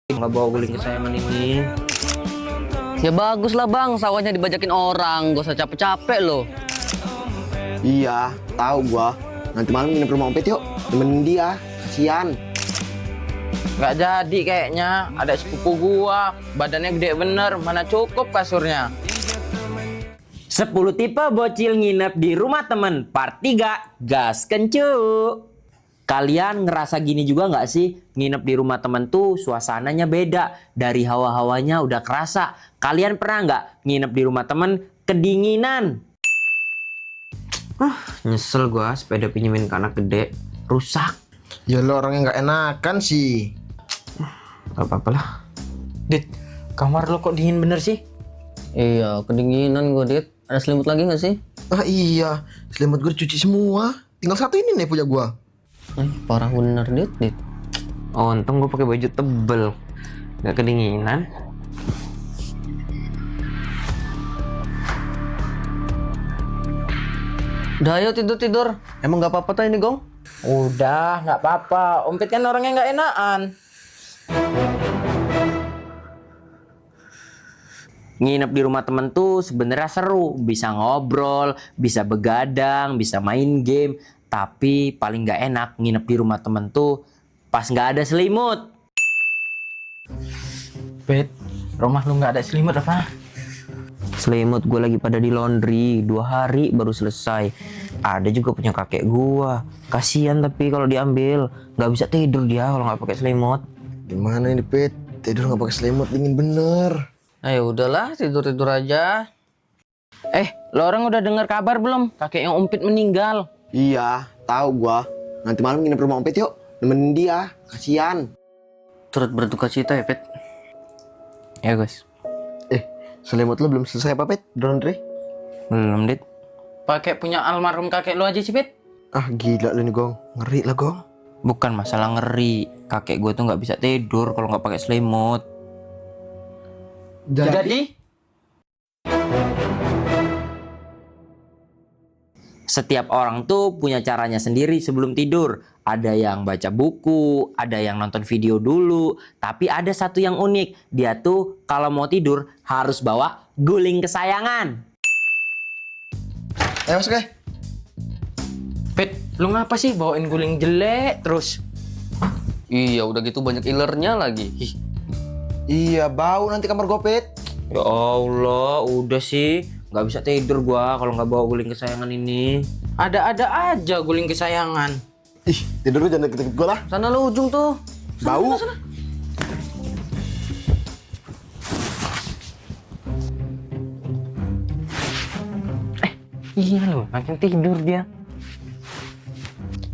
Nggak bawa guling kesayangan ini. Ya bagus lah bang, sawahnya dibajakin orang, gak usah capek-capek loh. Iya, tahu gua. Nanti malam nginep rumah Ompet yuk. Temenin dia, kasihan. Nggak jadi kayaknya. Ada sepupu gua, badannya gede bener, mana cukup kasurnya. 10 tipe bocil nginep di rumah temen part 3 gas kencu. Kalian ngerasa gini juga nggak sih? Nginep di rumah temen tuh suasananya beda. Dari hawa-hawanya udah kerasa. Kalian pernah nggak nginep di rumah temen kedinginan? Nyesel gua sepeda pinjemin ke anak gede, rusak. Ya lo orang yang nggak enakan sih. Gak apa-apa lah. Dit, kamar lo kok dingin bener sih? Iya, kedinginan gue, Dit. Ada selimut lagi gak sih? Ah iya, selimut gue cuci semua. Tinggal satu ini nih punya gua. Parah bener, Dit. Oh, untung gua pakai baju tebel, nggak kedinginan. Udah ayo tidur. Emang gak apa-apa tuh ini, Gong? Udah, nggak apa-apa. Ompet kan orangnya nggak enakan. Nginep di rumah temen tuh sebenarnya seru, bisa ngobrol, bisa begadang, bisa main game. Tapi paling nggak enak nginep di rumah temen tuh pas nggak ada selimut. Bet, rumah lu nggak ada selimut apa? Selimut gue lagi pada di laundry, 2 hari baru selesai. Ada juga punya kakek gua. Kasihan tapi kalau diambil nggak bisa tidur dia kalau nggak pakai selimut. Gimana ini Pet? Tidur nggak pakai selimut dingin bener. Ayo udahlah, tidur aja. Lo orang udah dengar kabar belum? Kakek yang Umpit meninggal. Iya, tahu gua. Nanti malam nginep rumah Ompet yuk. Temenin dia, kasihan. Turut berduka cita ya, Pet. Ya guys. Selimut lo belum selesai apa Pet? Laundry? Belum, Dit. Pakai punya almarhum kakek lo aja sih, Bet. Ah gila lo nih Gong. Ngeri lah Gong. Bukan masalah ngeri. Kakek gue tuh nggak bisa tidur kalau nggak pakai selimut. Jadi? Setiap orang tuh punya caranya sendiri sebelum tidur. Ada yang baca buku, ada yang nonton video dulu. Tapi ada satu yang unik. Dia tuh kalau mau tidur harus bawa guling kesayangan. Ayo masuk ya. Bet, lu ngapa sih bawain guling jelek terus? Iya, udah gitu banyak ilernya lagi. Iya, bau nanti kamar gua Pet. Ya Allah, udah sih. Nggak bisa tidur gua kalau nggak bawa guling kesayangan ini. Ada-ada aja guling kesayangan. Ih, tidur lu jangan deket-deket gua lah. Sana lo ujung tuh. Bau. Iya loh, makin tidur dia.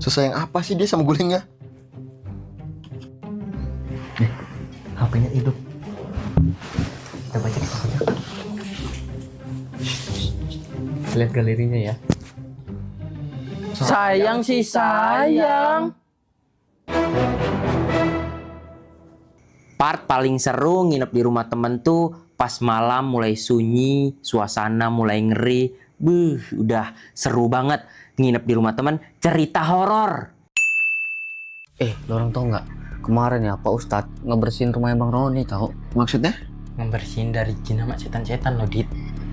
Susah yang apa sih dia sama gulingnya? HP-nya hidup. Kita baca. Lihat galerinya ya. Sayang sih sayang. Part paling seru nginep di rumah temen tuh pas malam mulai sunyi, suasana mulai ngeri. Udah seru banget nginep di rumah temen cerita horor. Lo orang tau nggak? Kemarin ya Pak Ustadz ngebersihin rumahnya Bang Roni tau. Maksudnya? Ngebersihin dari jin sama setan-setan loh, Dit.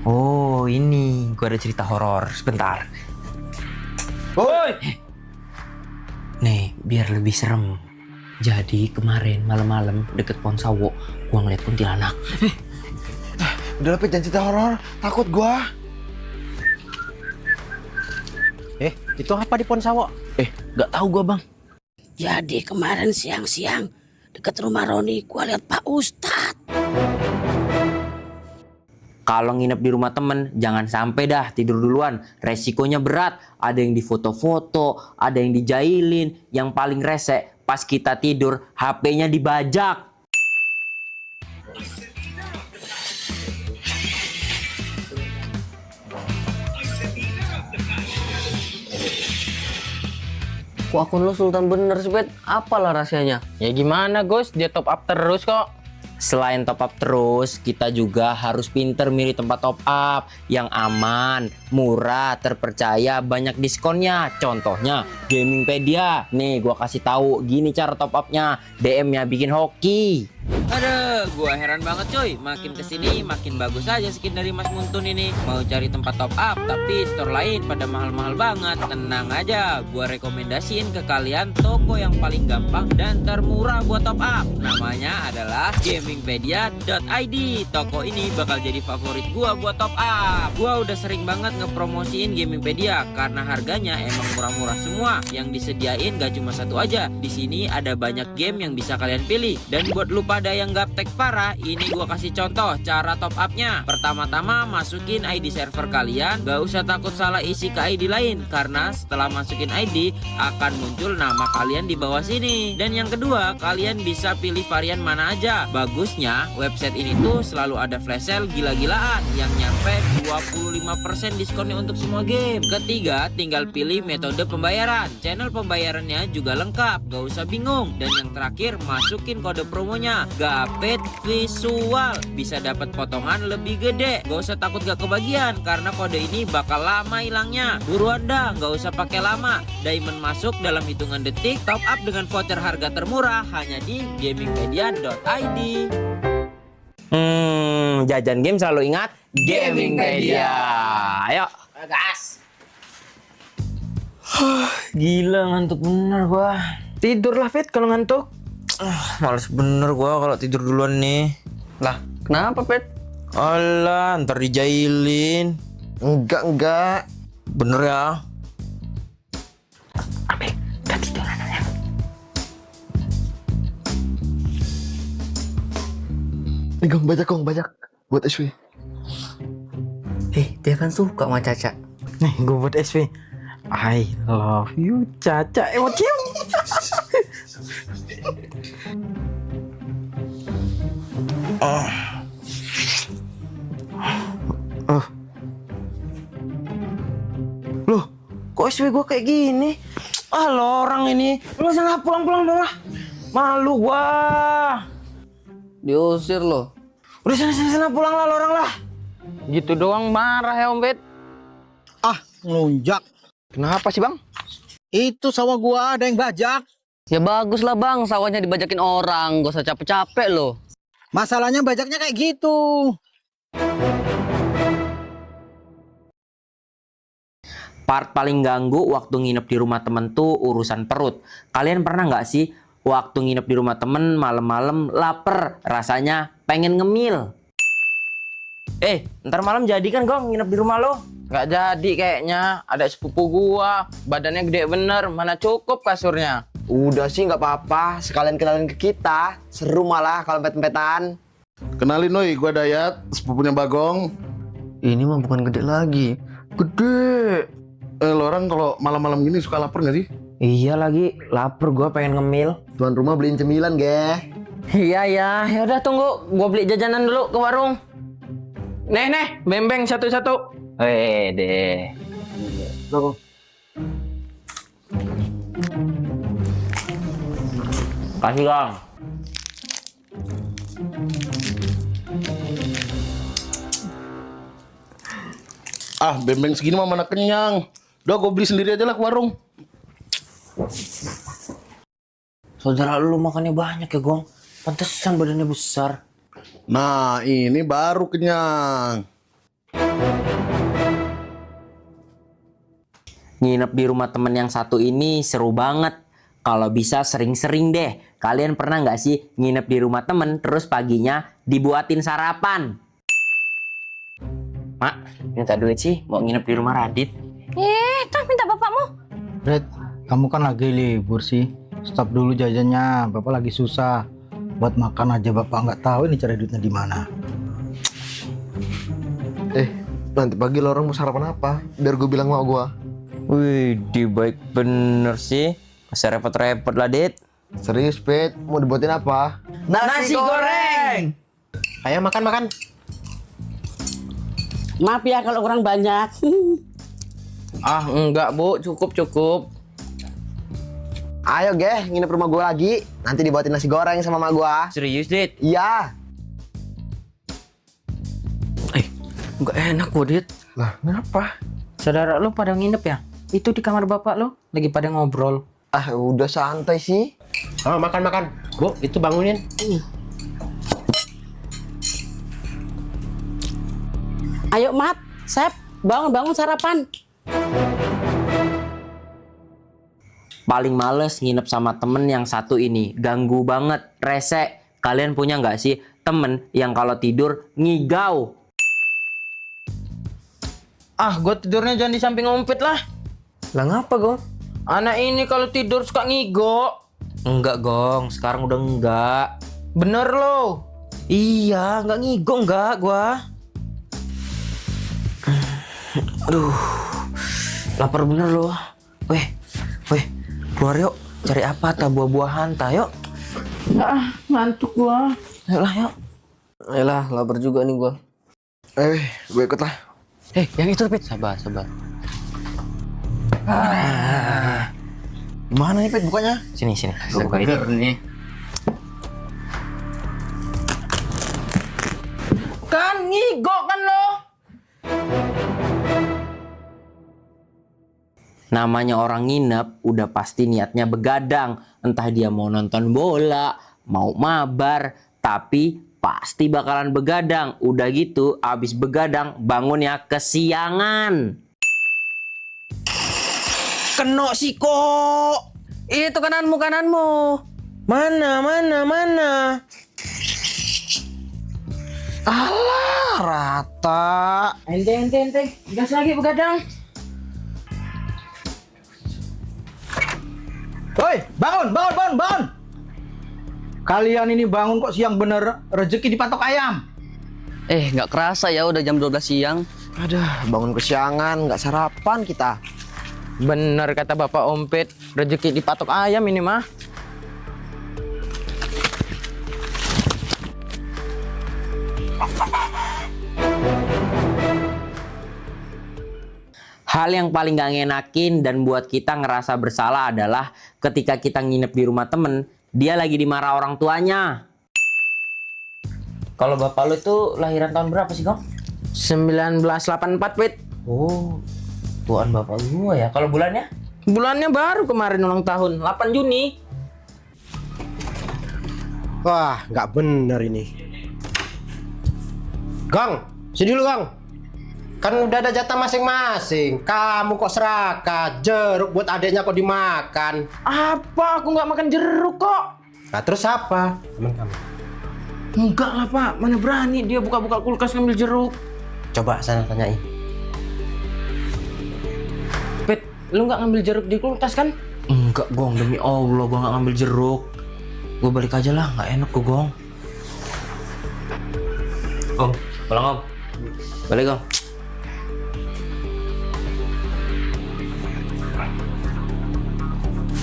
Oh ini gua ada cerita horor sebentar. Woi! Nih biar lebih serem. Jadi kemarin malam-malam deket Pohon Sawo gua ngeliat kuntilanak. Udah Pet, jangan cerita horor. Takut gua. Itu apa di pohon sawo? Gak tahu gua bang. Jadi kemarin siang-siang deket rumah Roni gua lihat Pak Ustadz. Kalau nginep di rumah temen, jangan sampai dah tidur duluan. Resikonya berat. Ada yang difoto-foto, ada yang dijailin. Yang paling rese, pas kita tidur, HP-nya dibajak. Kok akun lo sultan bener sih, Pet? Apalah rahasianya? Ya gimana, Gus? Dia top up terus kok. Selain top up terus, kita juga harus pinter milih tempat top up yang aman, murah, terpercaya, banyak diskonnya. Contohnya Gamingpedia. Nih, gua kasih tahu gini cara top upnya. DM-nya bikin hoki. Aduh, gua heran banget coy. Makin kesini makin bagus aja skin dari Mas Muntun ini. Mau cari tempat top up tapi store lain pada mahal-mahal banget. Tenang aja, gua rekomendasiin ke kalian toko yang paling gampang dan termurah buat top up. Namanya adalah gamingpedia.id. Toko ini bakal jadi favorit gua buat top up. Gua udah sering banget ngepromosiin Gamingpedia karena harganya emang murah-murah semua. Yang disediain gak cuma satu aja. Di sini ada banyak game yang bisa kalian pilih. Dan buat lu pada yang gaptek parah, ini gua kasih contoh cara top upnya. Pertama-tama masukin ID server kalian, gak usah takut salah isi ke ID lain karena setelah masukin ID akan muncul nama kalian di bawah sini. Dan yang kedua, kalian bisa pilih varian mana aja. Bagusnya website ini tuh selalu ada flash sale gila-gilaan yang nyampe 25% diskonnya untuk semua game. Ketiga, tinggal pilih metode pembayaran. Channel pembayarannya juga lengkap, gak usah bingung. Dan yang terakhir, masukin kode promonya Gapet Visual, bisa dapat potongan lebih gede. Gak usah takut gak kebagian karena kode ini bakal lama hilangnya. Buruan dah, gak usah pakai lama. Diamond masuk dalam hitungan detik. Top up dengan voucher harga termurah hanya di gamingpedia.id. Jajan game selalu ingat Gamingpedia. Ayo gas. Gila ngantuk bener gua. Tidur lah Fit kalau ngantuk. Males bener gua kalau tidur duluan nih. Lah, kenapa, Pet? Alah, ntar dijailin. Enggak. Bener ya. Nih Gong, bajak. Buat SW. Dia kan suka sama Caca. Nih, gue buat SW. I love you, Caca. Cium. Loh, kok SW gue kayak gini? Ah, lo orang ini. Lu sana pulang lah. Malu gua. Diusir loh. Udah sana pulang lah lo orang lah. Gitu doang marah ya Om Bet. Ah, ngelunjak. Kenapa sih Bang? Itu sawah gua ada yang bajak. Ya bagus lah bang, sawahnya dibajakin orang. Gak usah capek-capek loh. Masalahnya bajaknya kayak gitu. Part paling ganggu waktu nginep di rumah temen tuh urusan perut. Kalian pernah nggak sih waktu nginep di rumah temen malam-malam lapar, rasanya pengen ngemil? Ntar malam jadi kan Gong nginep di rumah lo? Nggak jadi kayaknya. Ada sepupu gua, badannya gede bener, mana cukup kasurnya. Udah sih nggak apa-apa, sekalian kenalin ke kita. Seru malah kalau empet-empetan. Kenalin Noi, gue Dayat, sepupunya Bagong. Ini mah bukan gede lagi. Gede. Lo orang kalau malam-malam gini suka lapar nggak sih? Iya lagi, lapar gua pengen ngemil. Tuan rumah beliin cemilan, ge. Iya ya, udah tunggu, gua beli jajanan dulu ke warung. Nih, bembeng satu-satu. Deh. Kasih Gong. Ah, bembeng segini mah mana kenyang. Udah gue beli sendiri aja lah ke warung. Saudara lu makannya banyak ya Gong. Pantesan badannya besar. Nah, ini baru kenyang. Nginep di rumah temen yang satu ini seru banget. Kalau bisa sering-sering deh. Kalian pernah nggak sih nginep di rumah temen terus paginya dibuatin sarapan? Mak, minta duit sih mau nginep di rumah Radit. Kan minta bapakmu. Red, kamu kan lagi libur sih. Stop dulu jajannya, bapak lagi susah. Buat makan aja bapak nggak tahu ini cari duitnya di mana. Nanti pagi lo orang mau sarapan apa? Biar gue bilang sama gue. Wih, baik bener sih. Masih repot-repot lah, Dit. Serius, Pet? Mau dibuatin apa? Nasi goreng. Ayo makan. Maaf ya kalau kurang banyak. Ah, enggak Bu, cukup. Ayo, ge, nginep rumah gue lagi. Nanti dibuatin nasi goreng sama mama gue. Serius, Dit? Iya. Nggak enak gua, Dit. Lah, kenapa? Saudara lu pada nginep ya? Itu di kamar bapak lu, lagi pada ngobrol. Ah, udah santai sih. Oh, makan. Bu, itu bangunin. Ayo Mat, Sep, bangun sarapan. Paling males nginep sama temen yang satu ini. Ganggu banget, rese. Kalian punya nggak sih temen yang kalau tidur ngigau? Ah, gue tidurnya jangan di samping Ompet lah. Lah ngapa, Gong? Anak ini kalau tidur suka ngigo. Enggak, Gong. Sekarang udah enggak. Bener lo. Iya, enggak ngigo enggak gua. Aduh. Lapar bener loh. Weh. Keluar yuk. Cari apa? Buah-buahan, yuk. Ah, ngantuk gua. Ayolah, yuk. Ayolah, lapar juga nih gua. Gue ikut lah. Yang itu, Pit. Sabar. Gimana nih, Pet, bukanya? Sini. Gua buka nih. Kan ngigo kan lo. Namanya orang nginep, udah pasti niatnya begadang. Entah dia mau nonton bola, mau mabar, tapi pasti bakalan begadang. Udah gitu, abis begadang, bangunnya kesiangan. Kena sih kok. Itu kananmu. Mana? Alah, rata. Ente. Gas lagi begadang. Woi, bangun. Kalian ini bangun kok siang bener, rezeki dipatok ayam. Nggak kerasa ya udah jam 12 siang. Aduh, bangun kesiangan, nggak sarapan kita. Bener kata Bapak Ompet, rezeki dipatok ayam ini mah. Hal yang paling gak ngenakin dan buat kita ngerasa bersalah adalah ketika kita nginep di rumah temen, dia lagi dimarah orang tuanya. Kalau bapak lu itu lahiran tahun berapa sih, Gong? 1984, Pit. Oh, tuan bapak gua ya. Kalau bulannya? Bulannya baru kemarin ulang tahun, 8 Juni. Wah, nggak bener ini. Gang, sini dulu, Gang. Kan udah ada jatah masing-masing. Kamu kok serakah, jeruk buat adeknya kok dimakan. Apa? Aku nggak makan jeruk kok. Nah, terus apa? Temen kamu. Enggak lah, Pak. Mana berani dia buka-buka kulkas ngambil jeruk. Coba sana tanyain. Pit, lu nggak ngambil jeruk di kulkas kan? Enggak, Gong. Demi Allah, gua nggak ngambil jeruk. Gua balik aja lah, nggak enak kok, Gong. Om, pulang, Om. Balik, Gong.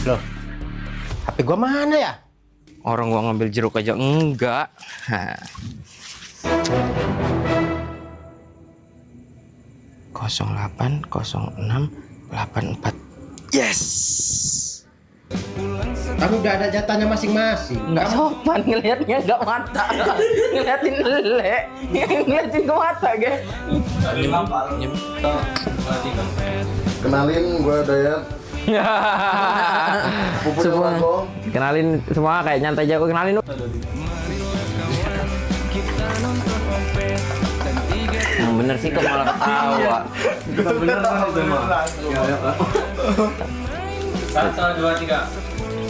Loh, HP gua mana ya? Orang gua ngambil jeruk aja enggak. 080684. Yes. Kamu udah ada jatahnya masing-masing. Enggak sopan ngelihatnya, enggak mata. Ngeliatin lele. Ngeliatin ke mata, ge. Kenalin, gue Dayat. Semua. Kenalin semua kayak nyantai aja, aku kenalin lu. Yang bener sih kok malah ketawa.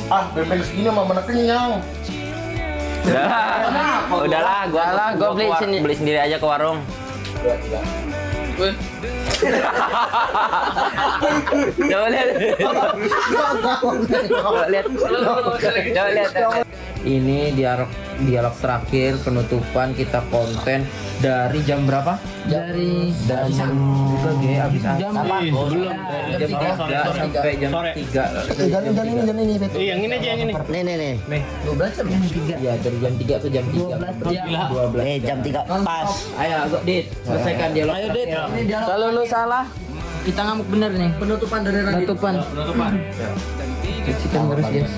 Ah, bebek segini mah mana kenyang. Udahlah, gua beli sendiri aja ke warung. Coba lihat. Coba lihat. Ini dialog terakhir penutupan kita konten dari jam berapa? Dari jam habis jam belum jam 3 sampai jam 3. Dan ini. Yang ini aja yang ini. Nih. 12 jam 3. Ya, dari jam 3 ke jam 3. 12. Jam 3 pas. Ayo, Dit, selesaikan dialog. Ayo, Dit. Kalau lu salah, kita ngamuk bener nih. Penutupan dari Radit. Penutupan. Cucikan terus, guys.